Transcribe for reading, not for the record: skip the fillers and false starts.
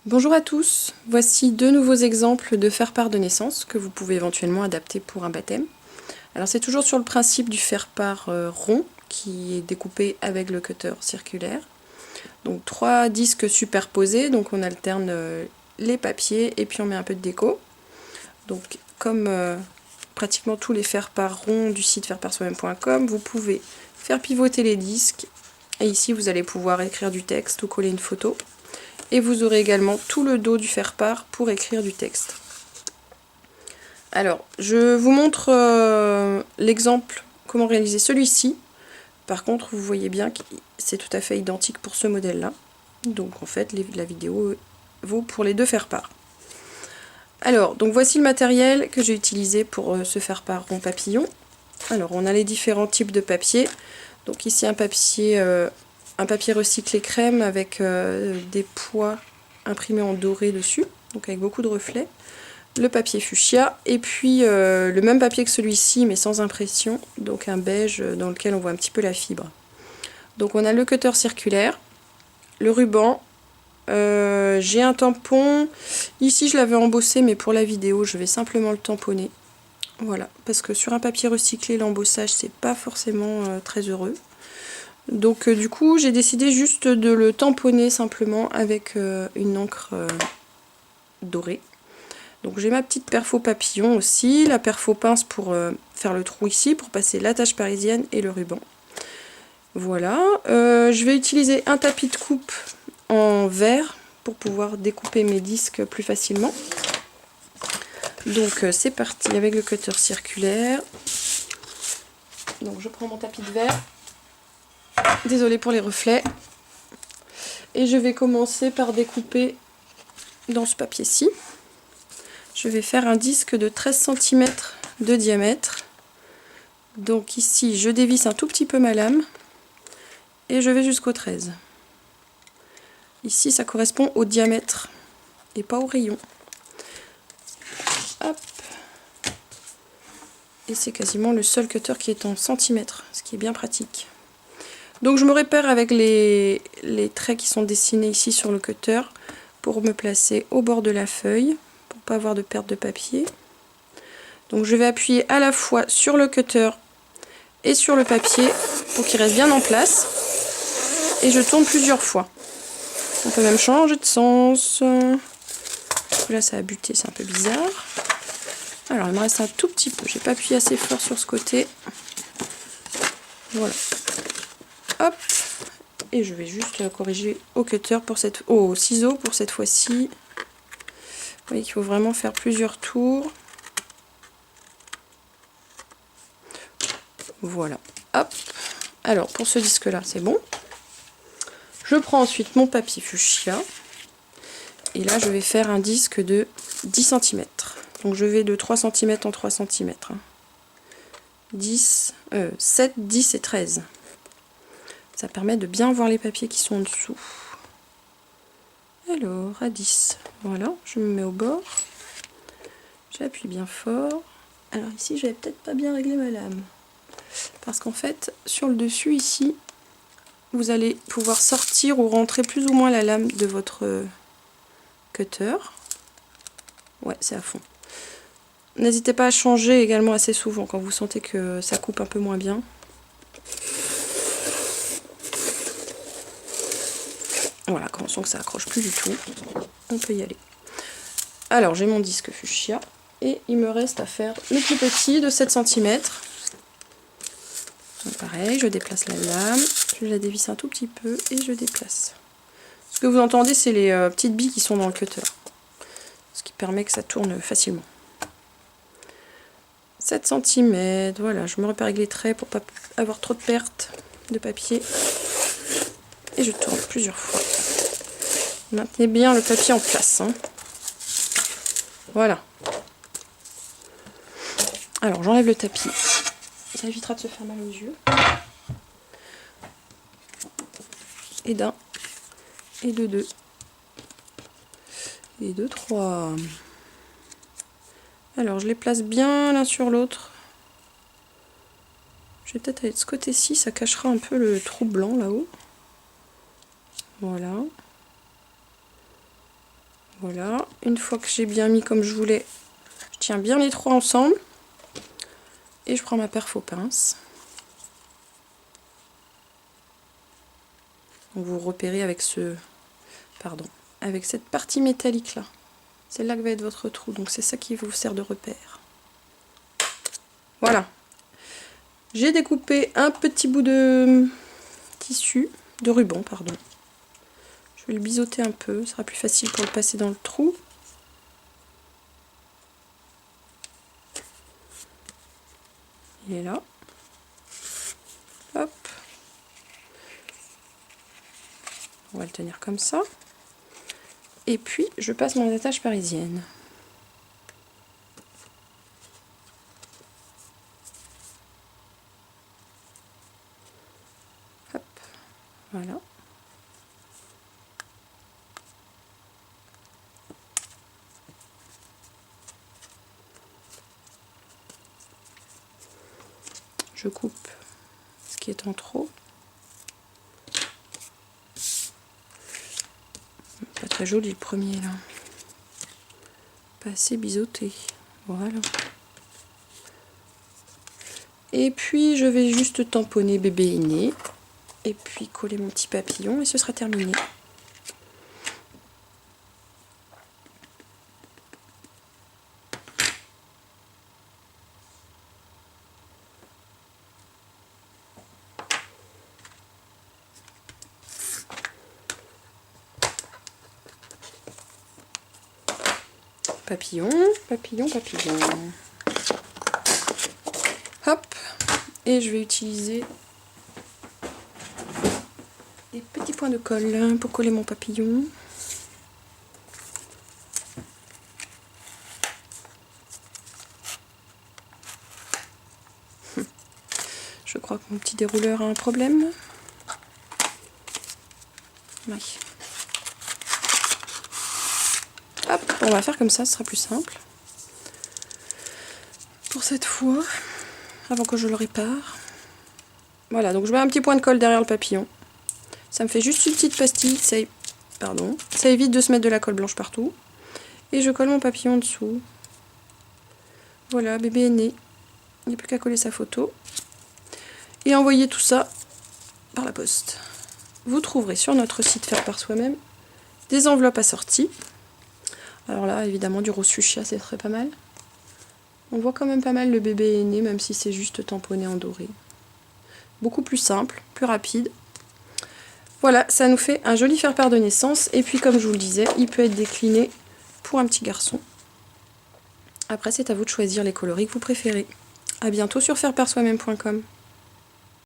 Bonjour à tous, voici deux nouveaux exemples de faire-part de naissance que vous pouvez éventuellement adapter pour un baptême. Alors c'est toujours sur le principe du faire-part rond qui est découpé avec le cutter circulaire. Donc 3 disques superposés, donc on alterne les papiers et puis on met un peu de déco. Donc comme pratiquement tous les faire-part ronds du site fairepartsoi-même.com, vous pouvez faire pivoter les disques et ici vous allez pouvoir écrire du texte ou coller une photo. Et vous aurez également tout le dos du faire-part pour écrire du texte. Alors, je vous montre l'exemple, comment réaliser celui-ci. Par contre, vous voyez bien que c'est tout à fait identique pour ce modèle-là. Donc en fait, la vidéo vaut pour les deux faire-part. Alors, donc voici le matériel que j'ai utilisé pour ce faire-part rond papillon. Alors, on a les différents types de papier. Donc ici, un papier recyclé crème avec des pois imprimés en doré dessus, donc avec beaucoup de reflets. Le papier fuchsia, et puis le même papier que celui-ci, mais sans impression, donc un beige dans lequel on voit un petit peu la fibre. Donc on a le cutter circulaire, le ruban, j'ai un tampon, ici je l'avais embossé, mais pour la vidéo je vais simplement le tamponner. Voilà, parce que sur un papier recyclé, l'embossage c'est pas forcément très heureux. Donc du coup j'ai décidé juste de le tamponner simplement avec une encre dorée. Donc j'ai ma petite perfo papillon aussi, la perfo pince pour faire le trou ici, pour passer l'attache parisienne et le ruban. Voilà, je vais utiliser un tapis de coupe en verre pour pouvoir découper mes disques plus facilement. Donc c'est parti avec le cutter circulaire. Donc je prends mon tapis de verre. Désolée pour les reflets. Et je vais commencer par découper dans ce papier-ci. Je vais faire un disque de 13 cm de diamètre. Donc ici, je dévisse un tout petit peu ma lame et je vais jusqu'au 13. Ici, ça correspond au diamètre et pas au rayon. Hop. Et c'est quasiment le seul cutter qui est en centimètres, ce qui est bien pratique. Donc je me repère avec les traits qui sont dessinés ici sur le cutter pour me placer au bord de la feuille, pour pas avoir de perte de papier. Donc je vais appuyer à la fois sur le cutter et sur le papier pour qu'il reste bien en place. Et je tourne plusieurs fois. On peut même changer de sens. Là ça a buté, c'est un peu bizarre. Alors il me reste un tout petit peu, j'ai pas appuyé assez fort sur ce côté. Voilà. Hop. Et je vais juste corriger au cutter au ciseau pour cette fois-ci. Vous voyez qu'il faut vraiment faire plusieurs tours. Voilà. Hop. Alors pour ce disque là c'est bon. Je prends ensuite mon papier fuchsia. Et là je vais faire un disque de 10 cm. Donc je vais de 3 cm en 3 cm. 7, 10 et 13. Ça permet de bien voir les papiers qui sont en dessous. Alors, à 10. Voilà, je me mets au bord. J'appuie bien fort. Alors ici, j'avais peut-être pas bien réglé ma lame. Parce qu'en fait, sur le dessus ici, vous allez pouvoir sortir ou rentrer plus ou moins la lame de votre cutter. Ouais, c'est à fond. N'hésitez pas à changer également assez souvent quand vous sentez que ça coupe un peu moins bien. Voilà, quand on sent que ça accroche plus du tout, on peut y aller. Alors j'ai mon disque fuchsia et il me reste à faire le plus petit de 7 cm. Donc pareil, je déplace la lame, je la dévisse un tout petit peu et je déplace. Ce que vous entendez, c'est les petites billes qui sont dans le cutter, ce qui permet que ça tourne facilement. 7 cm, voilà, je me repère avec les traits pour pas avoir trop de pertes de papier. Et je tourne plusieurs fois. Maintenez bien le papier en place. Hein. Voilà. Alors j'enlève le tapis. Ça évitera de se faire mal aux yeux. Et d'un. Et de deux. Et de trois. Alors je les place bien l'un sur l'autre. Je vais peut-être aller de ce côté-ci, ça cachera un peu le trou blanc là-haut. Voilà. Voilà, une fois que j'ai bien mis comme je voulais, je tiens bien les trois ensemble et je prends ma perfo pince. Donc vous repérez avec avec cette partie métallique là. C'est là que va être votre trou, donc c'est ça qui vous sert de repère. Voilà. J'ai découpé un petit bout de tissu, de ruban, pardon. Je vais le biseauter un peu, ce sera plus facile pour le passer dans le trou. Il est là. Hop. On va le tenir comme ça. Et puis, je passe mon attache parisienne. Hop. Voilà. Je coupe ce qui est en trop. Pas très joli le premier là. Pas assez biseauté. Voilà. Et puis je vais juste tamponner bébé aîné. Et puis coller mon petit papillon et ce sera terminé. Papillon, papillon, papillon. Hop. Et je vais utiliser des petits points de colle pour coller mon papillon. Je crois que mon petit dérouleur a un problème. Oui. Hop, on va faire comme ça, ce sera plus simple. Pour cette fois, avant que je le répare. Voilà, donc je mets un petit point de colle derrière le papillon. Ça me fait juste une petite pastille, ça évite de se mettre de la colle blanche partout. Et je colle mon papillon en dessous. Voilà, bébé est né. Il n'y a plus qu'à coller sa photo. Et envoyer tout ça par la poste. Vous trouverez sur notre site Faire par soi-même des enveloppes assorties. Alors là, évidemment, du rose fuchsia, c'est très pas mal. On voit quand même pas mal le bébé est né, même si c'est juste tamponné en doré. Beaucoup plus simple, plus rapide. Voilà, ça nous fait un joli faire-part de naissance. Et puis, comme je vous le disais, il peut être décliné pour un petit garçon. Après, c'est à vous de choisir les coloris que vous préférez. A bientôt sur faireparsoi-même.com.